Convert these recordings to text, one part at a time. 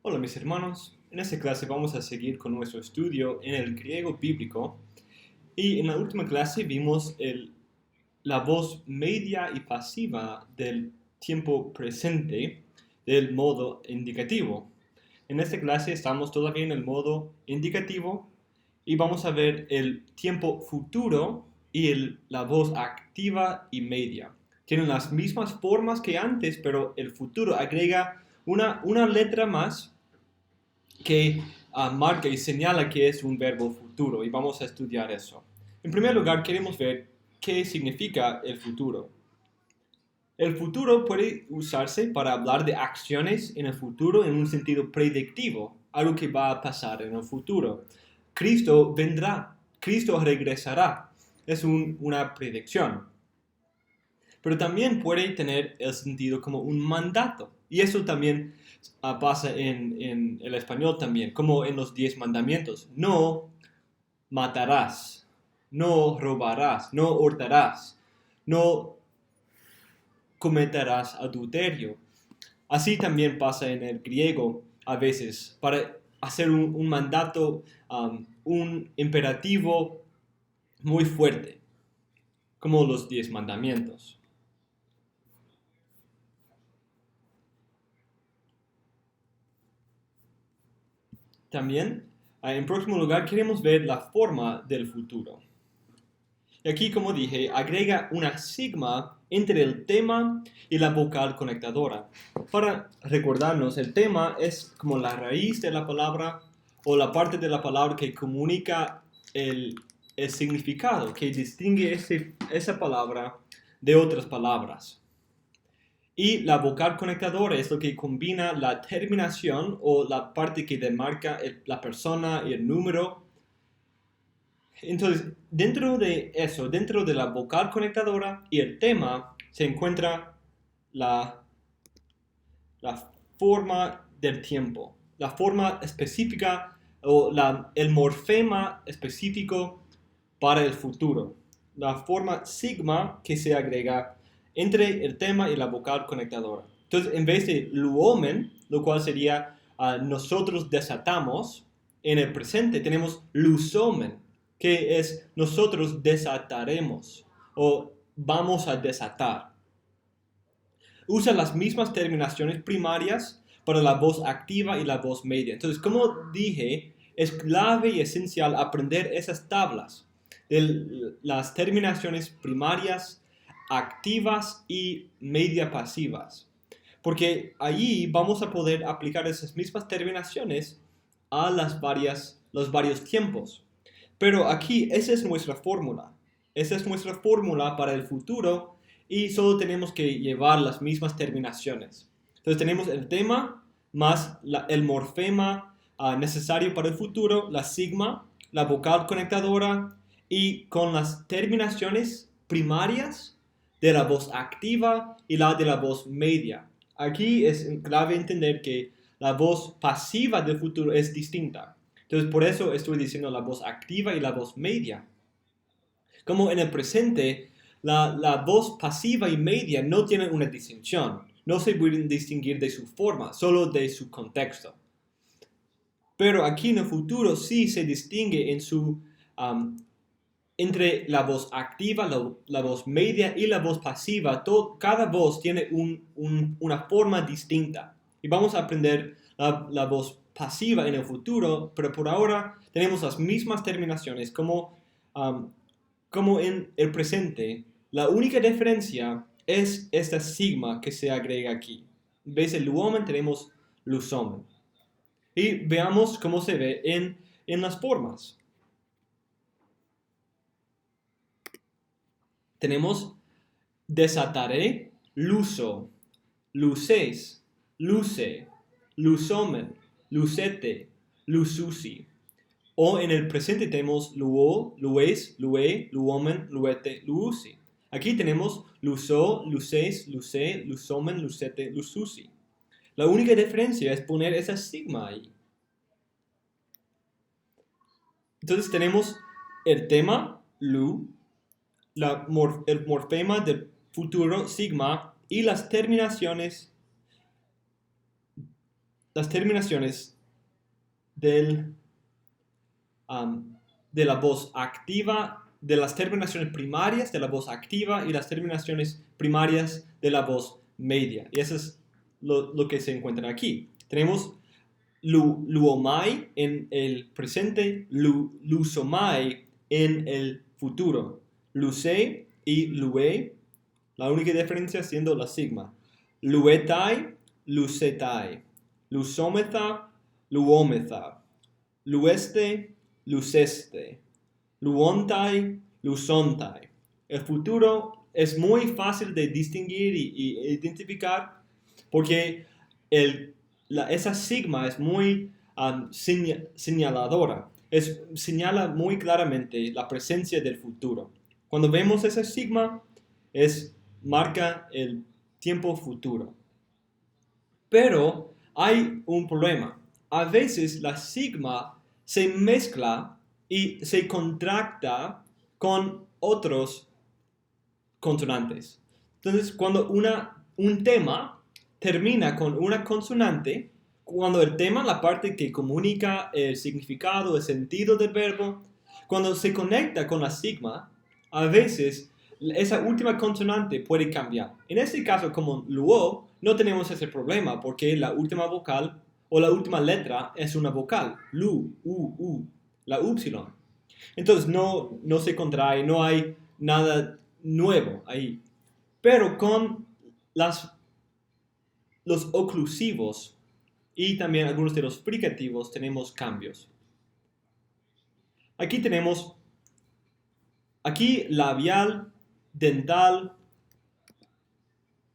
Hola mis hermanos, en esta clase vamos a seguir con nuestro estudio en el griego bíblico y en la última clase vimos la voz media y pasiva del tiempo presente del modo indicativo. En esta clase estamos todavía en el modo indicativo y vamos a ver el tiempo futuro y la voz activa y media. Tienen las mismas formas que antes, pero el futuro agrega una letra más que marca y señala que es un verbo futuro y vamos a estudiar eso. En primer lugar, queremos ver qué significa el futuro. El futuro puede usarse para hablar de acciones en el futuro en un sentido predictivo, algo que va a pasar en el futuro. Cristo vendrá, Cristo regresará, es una predicción. Pero también puede tener el sentido como un mandato. Y eso también pasa en el español también, como en los 10 mandamientos. No matarás, no robarás, no hurtarás, no cometerás adulterio. Así también pasa en el griego a veces, para hacer un mandato, un imperativo muy fuerte, como los 10 mandamientos. También, en próximo lugar, queremos ver la forma del futuro. Y aquí, como dije, agrega una sigma entre el tema y la vocal conectadora. Para recordarnos, el tema es como la raíz de la palabra o la parte de la palabra que comunica el significado, que distingue esa palabra de otras palabras. Y la vocal conectadora es lo que combina la terminación o la parte que demarca la persona y el número. Entonces, dentro de eso, dentro de la vocal conectadora y el tema, se encuentra la, la forma del tiempo, la forma específica o el morfema específico para el futuro, la forma sigma que se agrega entre el tema y la vocal conectadora. Entonces, en vez de luomen, lo cual sería nosotros desatamos, en el presente tenemos lusomen, que es nosotros desataremos o vamos a desatar. Usa las mismas terminaciones primarias para la voz activa y la voz media. Entonces, como dije, es clave y esencial aprender esas tablas de las terminaciones primarias, activas y media pasivas. Porque allí vamos a poder aplicar esas mismas terminaciones a los varios tiempos. Pero aquí esa es nuestra fórmula. Esa es nuestra fórmula para el futuro y solo tenemos que llevar las mismas terminaciones. Entonces tenemos el tema más el morfema necesario para el futuro, la sigma, la vocal conectadora y con las terminaciones primarias de la voz activa y la de la voz media. Aquí es clave entender que la voz pasiva del futuro es distinta. Entonces, por eso estoy diciendo la voz activa y la voz media. Como en el presente, la voz pasiva y media no tienen una distinción. No se pueden distinguir de su forma, solo de su contexto. Pero aquí en el futuro sí se distingue entre la voz activa, la voz media y la voz pasiva. Cada voz tiene una forma distinta. Y vamos a aprender la voz pasiva en el futuro, pero por ahora tenemos las mismas terminaciones como en el presente. La única diferencia es esta sigma que se agrega aquí. En vez de luomen tenemos lusomen. Y veamos cómo se ve en las formas. Tenemos desataré, luso, luces, luce, lusomen, lucete, lususi. O en el presente tenemos luo, lues, lue, luomen, luete, luusi. Aquí tenemos luso, luces, luce, lusomen, lucete, lususi. La única diferencia es poner esa sigma ahí. Entonces tenemos el tema, lu, el morfema del futuro, sigma, y las terminaciones las terminaciones de la voz activa, de las terminaciones primarias de la voz activa y las terminaciones primarias de la voz media. Y eso es lo que se encuentra aquí. Tenemos luomai en el presente, lusomai en el futuro. Luce y lue, la única diferencia siendo la sigma. Luetai, lucetai. Lusometha, luometha. Lueste, luceste. Luontai, lusontai. El futuro es muy fácil de distinguir y identificar porque esa sigma es muy señaladora. Señala muy claramente la presencia del futuro. Cuando vemos esa sigma, marca el tiempo futuro. Pero hay un problema. A veces la sigma se mezcla y se contracta con otros consonantes. Entonces, cuando un tema termina con una consonante, cuando el tema, la parte que comunica el significado, el sentido del verbo, cuando se conecta con la sigma, a veces esa última consonante puede cambiar. En este caso, como luo, no tenemos ese problema porque la última vocal o la última letra es una vocal, lu, u, la upsilon. Entonces no se contrae, no hay nada nuevo ahí. Pero con los oclusivos y también algunos de los fricativos tenemos cambios. Aquí labial, dental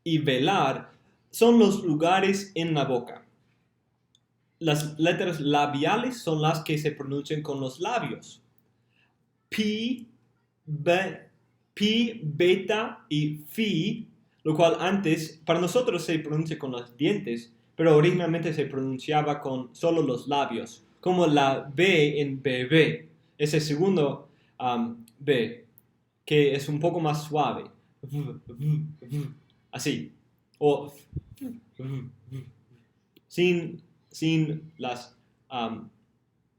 y velar son los lugares en la boca. Las letras labiales son las que se pronuncian con los labios. Pi, beta y fi, lo cual antes para nosotros se pronuncia con los dientes, pero originalmente se pronunciaba con solo los labios, como la B en bebé, ese segundo B, que es un poco más suave, así, o sin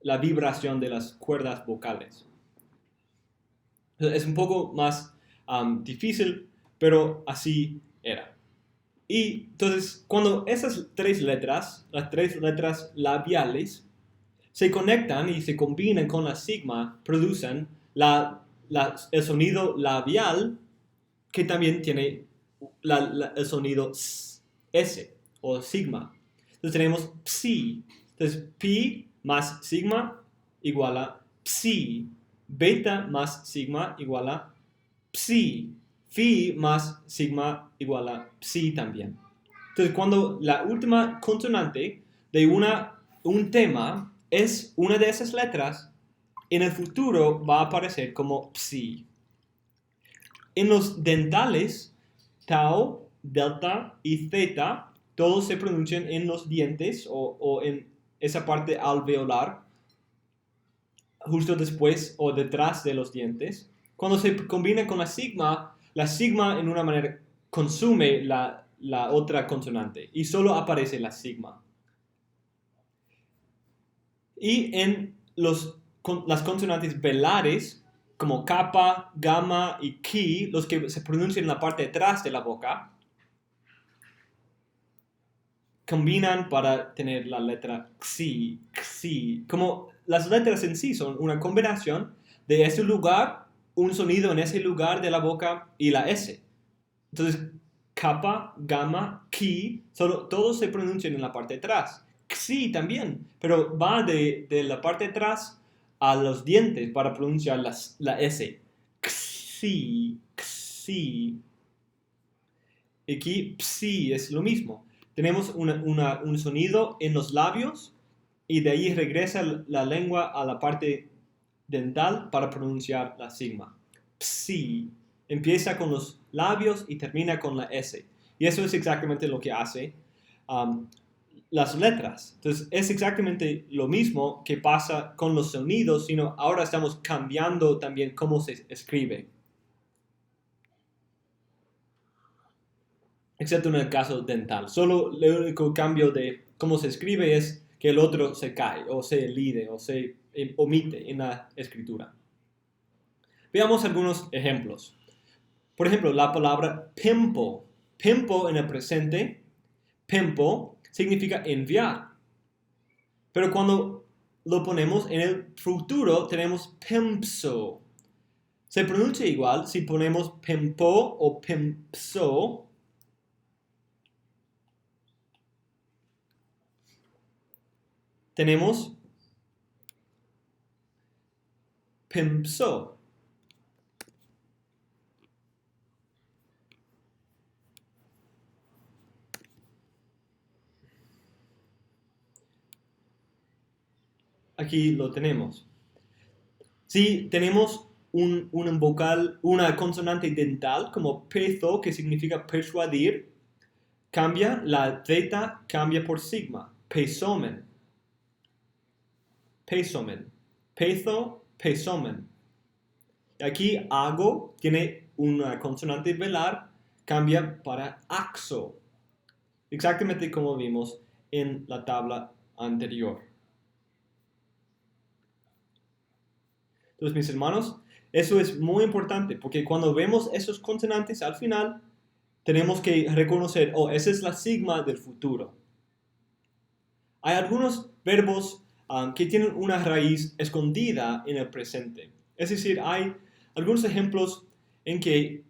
la vibración de las cuerdas vocales. Es un poco más difícil, pero así era. Y entonces, cuando esas las tres letras labiales, se conectan y se combinan con la sigma, producen el sonido labial, que también tiene el sonido S o sigma. Entonces tenemos psi. Entonces, pi más sigma igual a psi. Beta más sigma igual a psi. Phi más sigma igual a psi también. Entonces, cuando la última consonante de un tema es una de esas letras, en el futuro va a aparecer como psi. En los dentales, tau, delta y theta, todos se pronuncian en los dientes o en esa parte alveolar, justo después o detrás de los dientes. Cuando se combina con la sigma en una manera consume la otra consonante y solo aparece la sigma. Y en las consonantes velares, como kappa, gamma y ki, los que se pronuncian en la parte de atrás de la boca, combinan para tener la letra xi, xi. Como las letras en sí son una combinación de ese lugar, un sonido en ese lugar de la boca y la S. Entonces, kappa, gamma, ki, todos se pronuncian en la parte de atrás. Xi también, pero va de la parte de atrás a los dientes para pronunciar la S. Xi, xi. Aquí, psi es lo mismo. Tenemos un sonido en los labios y de ahí regresa la lengua a la parte dental para pronunciar la sigma. Psi. Empieza con los labios y termina con la S. Y eso es exactamente lo que hace las letras. Entonces, es exactamente lo mismo que pasa con los sonidos, sino ahora estamos cambiando también cómo se escribe. Excepto en el caso dental. Solo el único cambio de como se escribe es que el otro se cae o se elide o se omite en la escritura. Veamos algunos ejemplos. Por ejemplo, la palabra pimpo. Pimpo en el presente, pimpo significa enviar. Pero cuando lo ponemos en el futuro, tenemos pimpso. Se pronuncia igual si ponemos pimpo o pimpso. Tenemos pimpso. Aquí lo tenemos. Si tenemos una consonante dental como pezo, que significa persuadir, la zeta cambia por sigma. Pesomen. Pesomen. Pezo, pesomen. Aquí ago tiene una consonante velar, cambia para axo. Exactamente como vimos en la tabla anterior. Entonces, mis hermanos, eso es muy importante porque cuando vemos esos consonantes al final, tenemos que reconocer, esa es la sigma del futuro. Hay algunos verbos que tienen una raíz escondida en el presente. Es decir, hay algunos ejemplos en que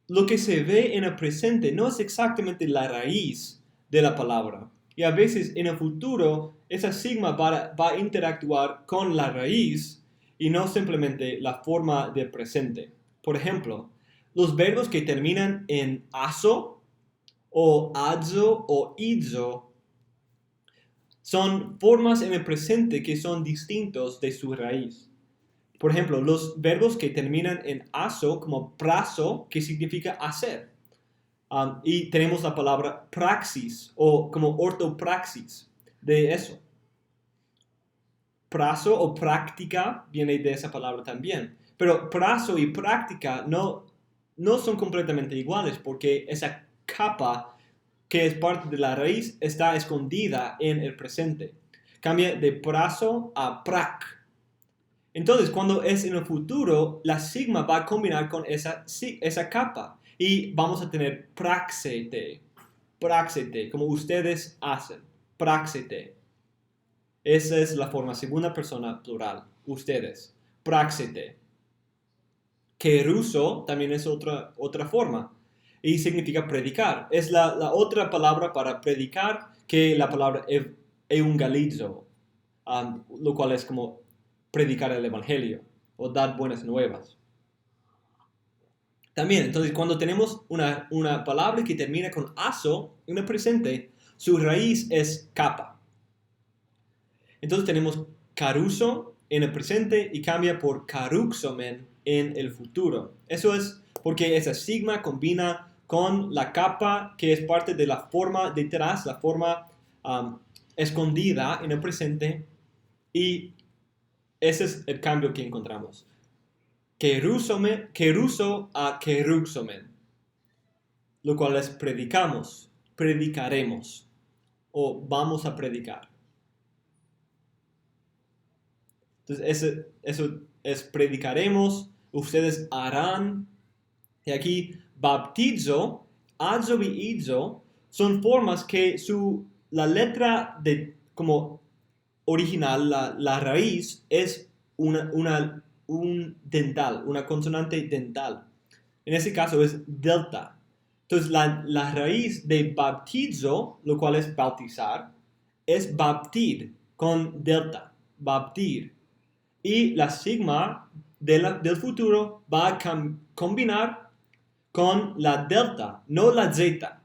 lo que se ve en el presente no es exactamente la raíz de la palabra. Y a veces en el futuro esa sigma va a interactuar con la raíz y no simplemente la forma del presente. Por ejemplo, los verbos que terminan en aso o adzo o idzo son formas en el presente que son distintos de su raíz. Por ejemplo, los verbos que terminan en aso, como prazo, que significa hacer. Y tenemos la palabra praxis o como ortopraxis de eso. Prazo o práctica viene de esa palabra también. Pero prazo y práctica no son completamente iguales porque esa capa que es parte de la raíz está escondida en el presente. Cambia de prazo a prac. Entonces, cuando es en el futuro, la sigma va a combinar con esa capa y vamos a tener praxete, como ustedes hacen, praxete. Esa es la forma segunda persona plural, ustedes, praxete. Keruso también es otra forma y significa predicar. Es la otra palabra para predicar que la palabra eungalizo, lo cual es como predicar el evangelio o dar buenas nuevas. También, entonces, cuando tenemos una palabra que termina con aso en el presente, su raíz es capa. Entonces tenemos caruso en el presente y cambia por caruxomen en el futuro. Eso es porque esa sigma combina con la capa que es parte de la forma detrás, la forma escondida en el presente, y ese es el cambio que encontramos. Keruso a keruxomen, lo cual es predicamos, predicaremos, o vamos a predicar. Entonces, eso es predicaremos, ustedes harán. Y aquí, baptizo, adzo y idzo, son formas que la letra como original, la raíz, es un dental, una consonante dental. En ese caso es delta. Entonces, la raíz de baptizo, lo cual es bautizar, es baptid, con delta, baptir. Y la sigma del futuro va a combinar con la delta, no la zeta.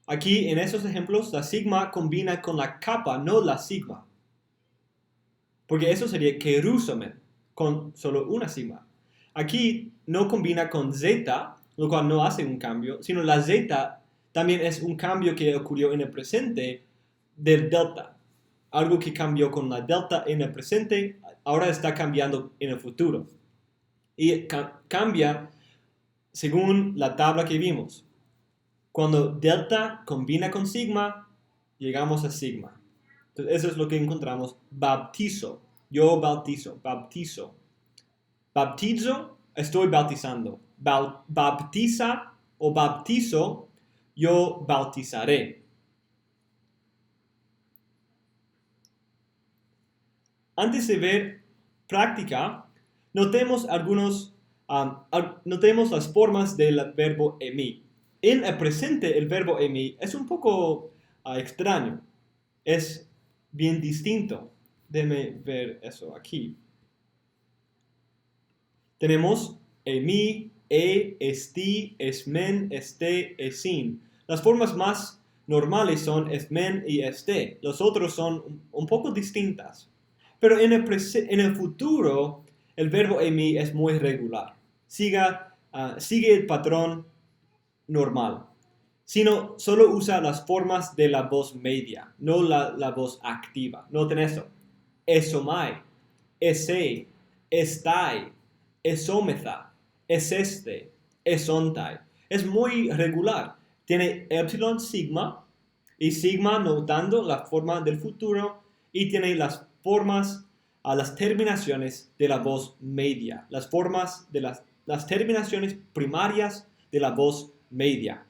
Aquí en esos ejemplos la sigma combina con la capa, no la sigma. Porque eso sería kerusomen, con solo una sigma. Aquí no combina con zeta, lo cual no hace un cambio, sino la zeta también es un cambio que ocurrió en el presente del delta. Algo que cambió con la delta en el presente, ahora está cambiando en el futuro. Y cambia según la tabla que vimos. Cuando delta combina con sigma, llegamos a sigma. Entonces, eso es lo que encontramos. Baptizo. Yo bautizo. Baptizo. Baptizo, estoy bautizando. Baptiza o baptizo, yo bautizaré. Antes de ver práctica, notemos notemos las formas del verbo emi. En el presente, el verbo emi es un poco extraño. Es bien distinto. Déjame ver eso aquí. Tenemos emi, esti, esmen, este, esin. Las formas más normales son esmen y este. Los otros son un poco distintas. Pero en el futuro, el verbo emi es muy regular. Sigue el patrón normal. Solo usa las formas de la voz media, no la voz activa. Noten eso. Esomai, ese, estai, esómetha, es este, esontai. Es muy regular. Tiene epsilon sigma y sigma notando la forma del futuro y tiene las formas a las terminaciones de la voz media. Las formas de las terminaciones primarias de la voz media.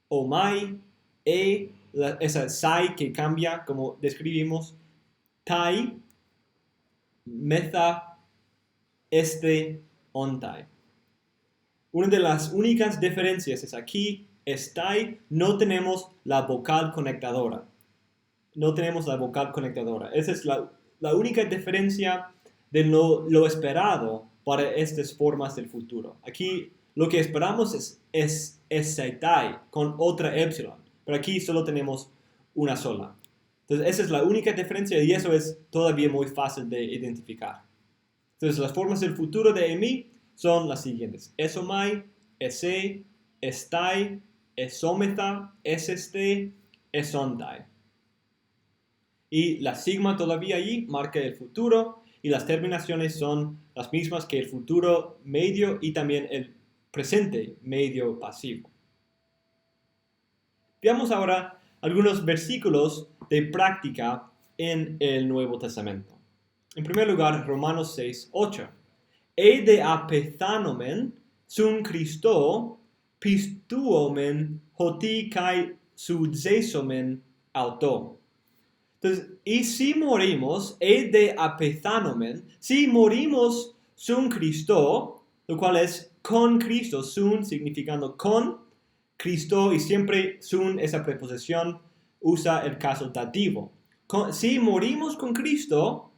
Omai, esa sai que cambia como describimos, tai, metha, este, ontai. Una de las únicas diferencias es aquí, estai, no tenemos la vocal conectadora. No tenemos la vocal conectadora. Esa es la única diferencia de lo esperado para estas formas del futuro. Aquí lo que esperamos es setai con otra epsilon, pero aquí solo tenemos una sola. Entonces esa es la única diferencia y eso es todavía muy fácil de identificar. Entonces las formas del futuro de emi son las siguientes. Esomai, ese, estai, esómetha, eseste, esontai. Y la sigma todavía allí marca el futuro y las terminaciones son las mismas que el futuro medio y también el presente medio pasivo. Veamos ahora algunos versículos de práctica en el Nuevo Testamento. En primer lugar, Romanos 6, 8. E de apethanomen sun Christo pistuomen hoti kai sudzeisomen auto. Entonces, y si morimos, de apethanomen, si morimos sun Cristo, lo cual es con Cristo, sun significando con Cristo, y siempre sun, esa preposición, usa el caso dativo. Si morimos con Cristo,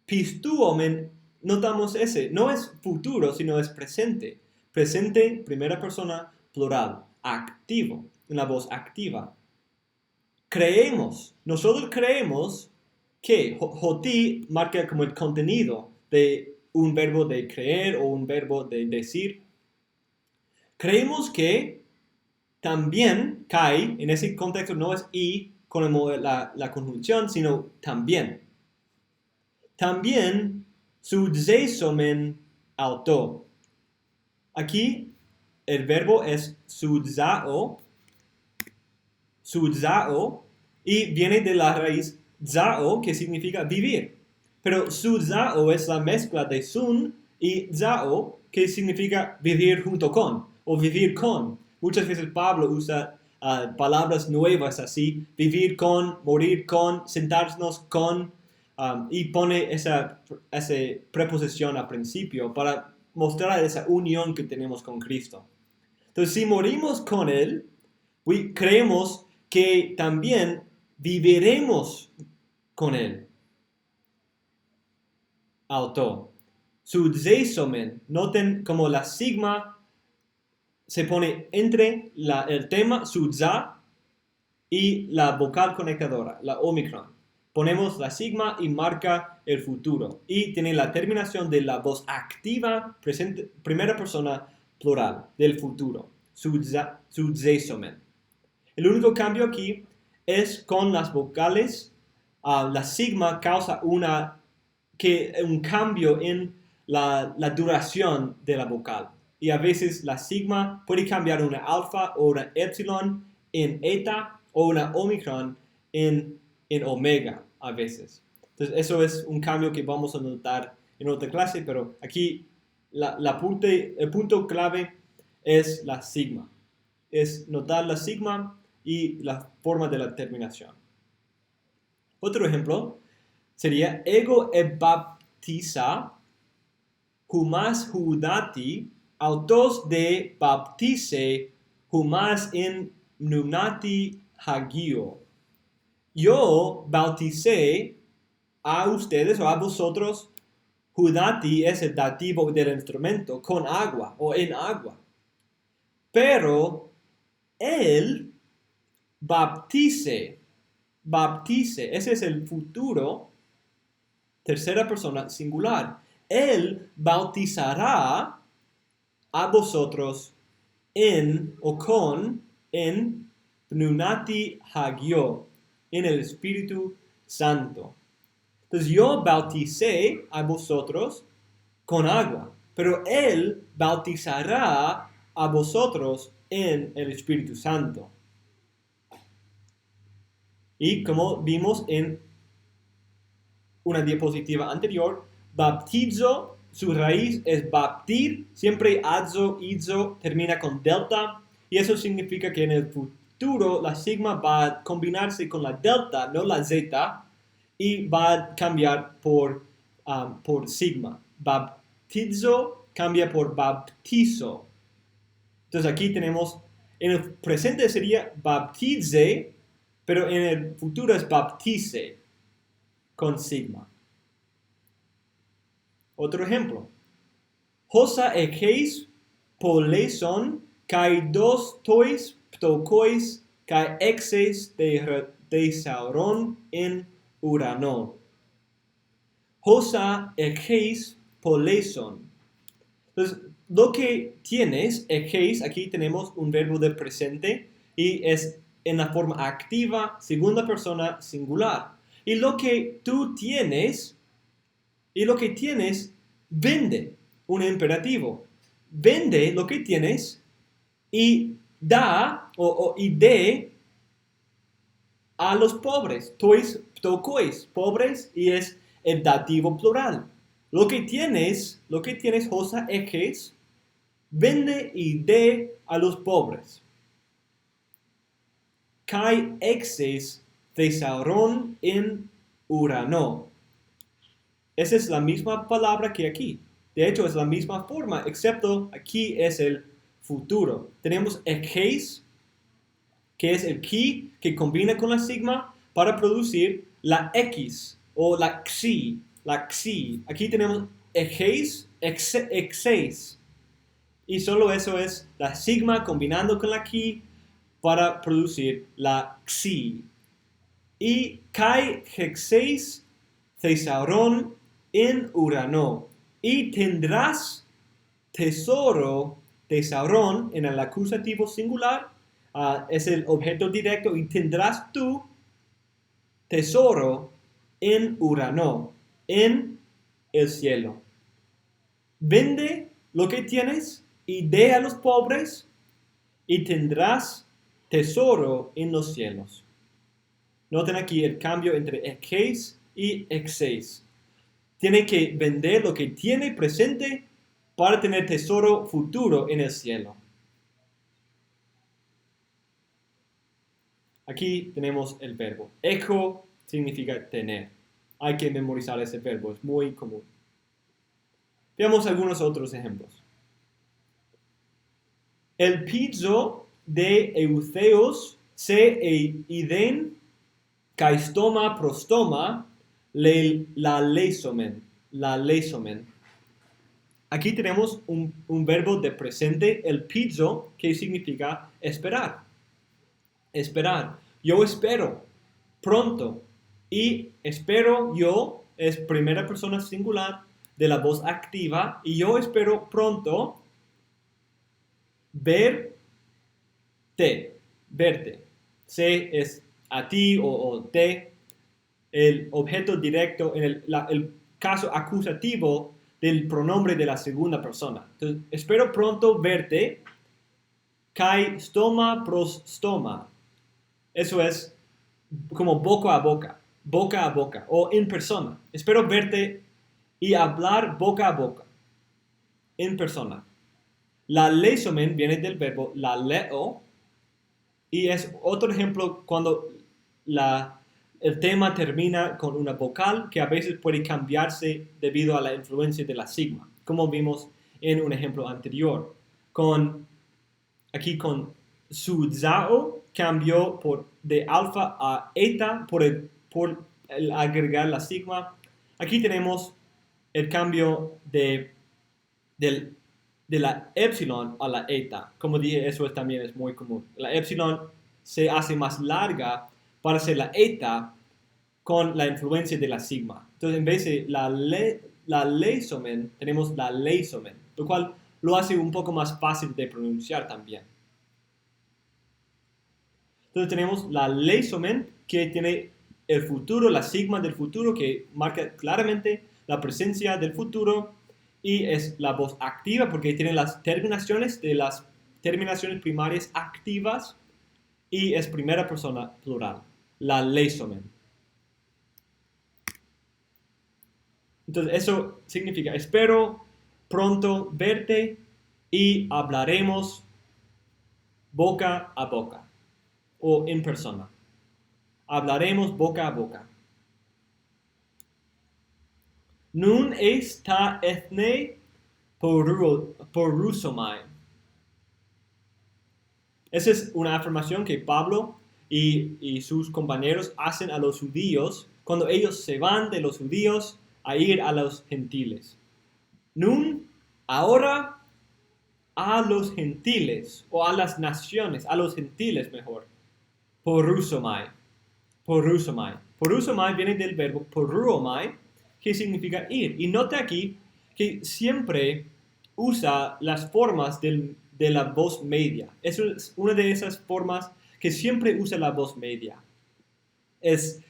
pistuomen, notamos ese, no es futuro, sino es presente. Presente, primera persona, plural, activo, una voz activa. Nosotros creemos que hoti marca como el contenido de un verbo de creer o un verbo de decir. Creemos que también kai, en ese contexto no es y con la conjunción, sino también. También sudzeisomen auto. Aquí el verbo es sudzao, y viene de la raíz zao, que significa vivir. Pero sudzao es la mezcla de sun y zao, que significa vivir junto con, o vivir con. Muchas veces Pablo usa palabras nuevas así, vivir con, morir con, sentarnos con, y pone esa preposición al principio para mostrar esa unión que tenemos con Cristo. Entonces, si morimos con Él, creemos que también viviremos con Él. Auto. Sudzeisomen. Noten como la sigma se pone entre el tema sudza y la vocal conectadora, la omicron. Ponemos la sigma y marca el futuro. Y tiene la terminación de la voz activa, presente, primera persona plural, del futuro. Sudzeisomen. El único cambio aquí es con las vocales. La sigma causa un cambio en la duración de la vocal. y a veces la sigma puede cambiar una alfa o una epsilon en eta o una omicron en omega a veces. Entonces eso es un cambio que vamos a notar en otra clase, pero aquí el punto clave es la sigma. Es notar la sigma y la forma de la terminación. Otro ejemplo sería ego ebaptisa humas hudati autos de baptise humas in pneumati hagio. Yo bauticé a ustedes o a vosotros, hudati es el dativo del instrumento, con agua o en agua. Pero él baptice, ese es el futuro, tercera persona singular. Él bautizará a vosotros en pneumati hagio, en el Espíritu Santo. Entonces yo bauticé a vosotros con agua, pero Él bautizará a vosotros en el Espíritu Santo. Y como vimos en una diapositiva anterior, baptizo, su raíz es baptir, siempre azo, izo, termina con delta, y eso significa que en el futuro la sigma va a combinarse con la delta, no la zeta, y va a cambiar por sigma. Baptizo cambia por baptizo. Entonces aquí tenemos, en el presente sería baptize, pero en el futuro es baptice con sigma. Otro ejemplo. Hosa ekeis poleson kai dos tois ptokois kai exes de sauron en uranon. Hosa ekeis poleson. Entonces, lo que tienes, ekeis, aquí tenemos un verbo de presente y es en la forma activa, segunda persona singular. Y lo que tú tienes, vende, un imperativo. Vende lo que tienes y da y dé a los pobres. Tois, ptokois, pobres, y es el dativo plural. Lo que tienes, hosa ekeis, vende y dé a los pobres. Kai exes thesauron en urano. Esa es la misma palabra que aquí. De hecho, es la misma forma, excepto aquí es el futuro. Tenemos ekeis, que es el ki que combina con la sigma para producir la x o la xi. Aquí tenemos ekeis, exeis. Y solo eso es la sigma combinando con la ki para producir la xi. Y kai hexeis thesauron en urano. Y tendrás tesoro, tesauron, en el acusativo singular, es el objeto directo, y tendrás tú tesoro en urano, en el cielo. Vende lo que tienes y dé a los pobres, y tendrás tesoro en los cielos. Noten aquí el cambio entre ekeis y exeis. Tiene que vender lo que tiene presente para tener tesoro futuro en el cielo. Aquí tenemos el verbo. Echo significa tener. Hay que memorizar ese verbo, es muy común. Veamos algunos otros ejemplos. El pizzo de eutheos se iden kaistoma prostoma la lesomen. Aquí tenemos un verbo de presente, el pizzo, que significa esperar. Esperar. Yo espero pronto. Y espero yo es primera persona singular de la voz activa. Y yo espero pronto verte. Se es a ti o te. El objeto directo en el caso acusativo del pronombre de la segunda persona. Entonces, espero pronto verte. Kai stoma pros stoma. Eso es como boca a boca o en persona. Espero verte y hablar boca a boca, en persona. La leisomen viene del verbo la leo y es otro ejemplo cuando el tema termina con una vocal que a veces puede cambiarse debido a la influencia de la sigma, como vimos en un ejemplo anterior. Aquí con su zao cambió de alfa a eta por el agregar la sigma. Aquí tenemos el cambio de la epsilon a la eta. Como dije, eso también es muy común. La epsilon se hace más larga para ser la eta con la influencia de la sigma. Entonces, en vez de la leisomen, tenemos la leisomen, lo cual lo hace un poco más fácil de pronunciar también. Entonces tenemos la leisomen que tiene el futuro, la sigma del futuro que marca claramente la presencia del futuro y es la voz activa porque tiene las terminaciones de las terminaciones primarias activas y es primera persona plural, la leisomen. Entonces eso significa espero pronto verte y hablaremos boca a boca o en persona. Hablaremos boca a boca. Nun eis ta ethne porusomai. Esa es una afirmación que Pablo y sus compañeros hacen a los judíos cuando ellos se van de los judíos a ir a los gentiles. Nun, ahora, a los gentiles, o a las naciones, a los gentiles mejor. Porusomai. Porusomai. Porusomai viene del verbo poruomai, que significa ir. Y nota aquí que siempre usa las formas de la voz media. Eso es una de esas formas que siempre usa la voz media.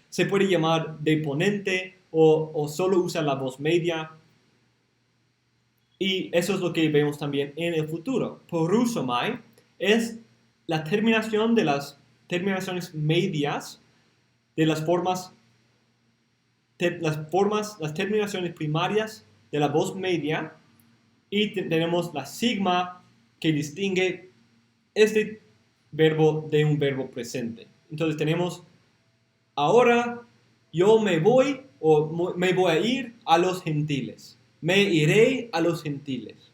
Se puede llamar deponente o solo usa la voz media. Y eso es lo que vemos también en el futuro. Porusomai es la terminación de las terminaciones medias de las terminaciones primarias de la voz media y tenemos la sigma que distingue este verbo de un verbo presente. Entonces tenemos ahora yo me voy o me voy a ir a los gentiles. Me iré a los gentiles.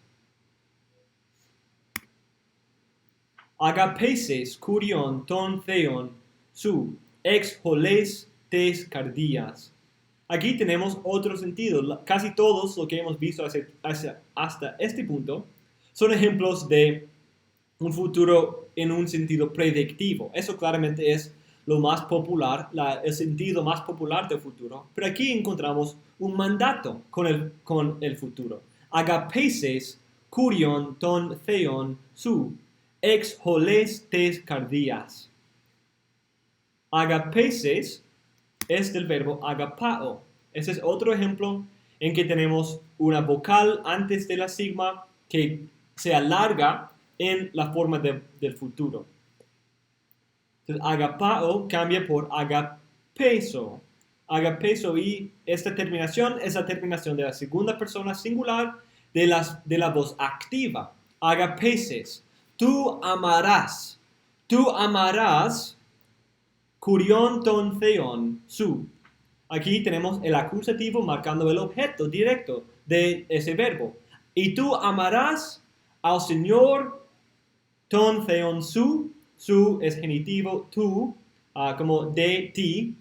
Agapeses kurion ton theon su ex holes tes cardias. Aquí tenemos otro sentido. Casi todos lo que hemos visto hasta este punto son ejemplos de un futuro en un sentido predictivo. Eso claramente es lo más popular, el sentido más popular del futuro. Pero aquí encontramos un mandato con el futuro. Agapeses kurion ton theon su ex holes tes cardias. Agapeses es del verbo agapao. Ese es otro ejemplo en que tenemos una vocal antes de la sigma que se alarga en la forma del futuro. Entonces, agapao cambia por agapeso. Agapeso y esta terminación es la terminación de la segunda persona singular de la voz activa. Agapeses. Tú amarás. Tú amarás. Kurion ton theon su. Aquí tenemos el acusativo marcando el objeto directo de ese verbo. Y tú amarás al Señor ton theon su. Su es genitivo tú, como de ti.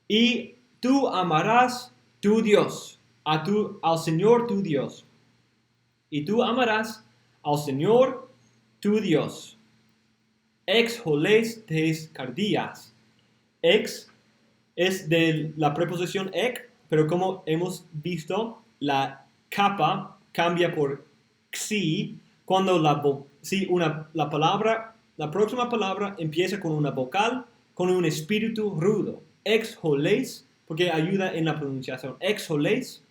Y tú amarás tu Dios, al Señor tu Dios. Y tú amarás al Señor tu Dios. Ex holes tes cardias. Ex es de la preposición ek, pero como hemos visto, la capa cambia por xi cuando la próxima palabra empieza con una vocal, con un espíritu rudo. Ex holes, porque ayuda en la pronunciación. Ex holes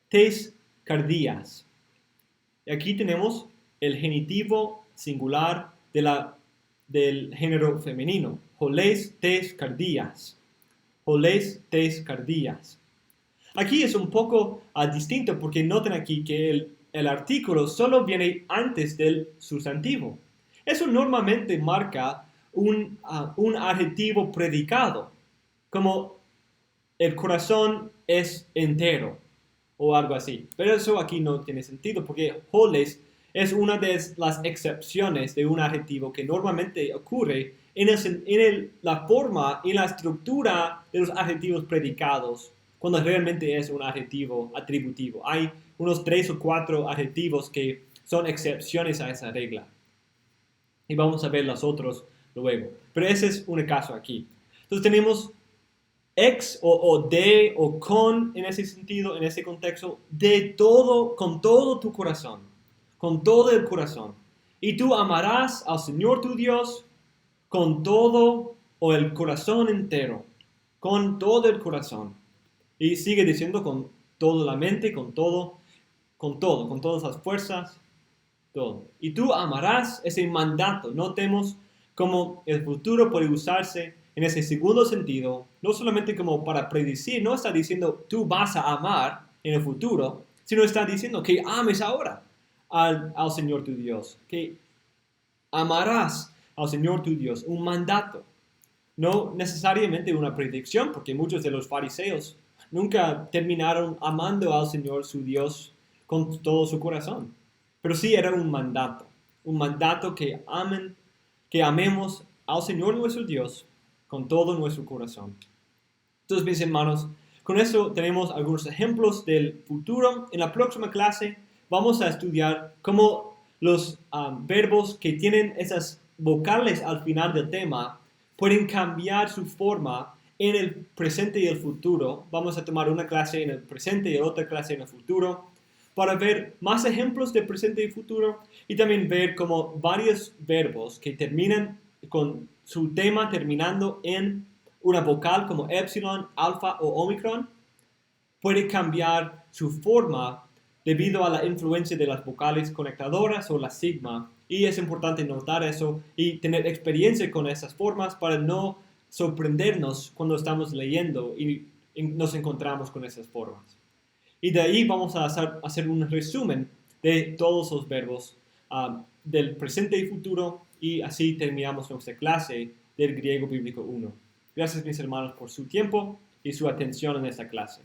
tes cardías. Y aquí tenemos el genitivo singular del género femenino. Holes tes cardías. Holes tes cardías. Aquí es un poco distinto porque noten aquí que el artículo solo viene antes del sustantivo. Eso normalmente marca un adjetivo predicado, como el corazón es entero o algo así. Pero eso aquí no tiene sentido porque holes es una de las excepciones de un adjetivo que normalmente ocurre en la forma y la estructura de los adjetivos predicados cuando realmente es un adjetivo atributivo. Hay unos 3 o 4 adjetivos que son excepciones a esa regla. Y vamos a ver los otros luego. Pero ese es un caso aquí. Entonces tenemos ex o de o con en ese sentido, en ese contexto, de todo, con todo tu corazón, con todo el corazón. Y tú amarás al Señor tu Dios con todo o el corazón entero, con todo el corazón. Y sigue diciendo con toda la mente, con todas las fuerzas, todo. Y tú amarás ese mandato. Notemos cómo el futuro puede usarse en ese segundo sentido, no solamente como para predecir, no está diciendo tú vas a amar en el futuro, sino está diciendo que ames ahora al Señor tu Dios, que amarás al Señor tu Dios, un mandato. No necesariamente una predicción, porque muchos de los fariseos nunca terminaron amando al Señor su Dios con todo su corazón. Pero sí era un mandato que amemos al Señor nuestro Dios con todo nuestro corazón. Entonces, mis hermanos, con eso tenemos algunos ejemplos del futuro. En la próxima clase vamos a estudiar cómo los verbos que tienen esas vocales al final del tema pueden cambiar su forma en el presente y el futuro. Vamos a tomar una clase en el presente y otra clase en el futuro para ver más ejemplos de presente y futuro y también ver cómo varios verbos que terminan con su tema terminando en una vocal como epsilon, alfa o omicron puede cambiar su forma debido a la influencia de las vocales conectadoras o la sigma. Y es importante notar eso y tener experiencia con esas formas para no sorprendernos cuando estamos leyendo y nos encontramos con esas formas. Y de ahí vamos a hacer un resumen de todos los verbos del presente y futuro y así terminamos nuestra clase del griego bíblico 1. Gracias mis hermanos por su tiempo y su atención en esta clase.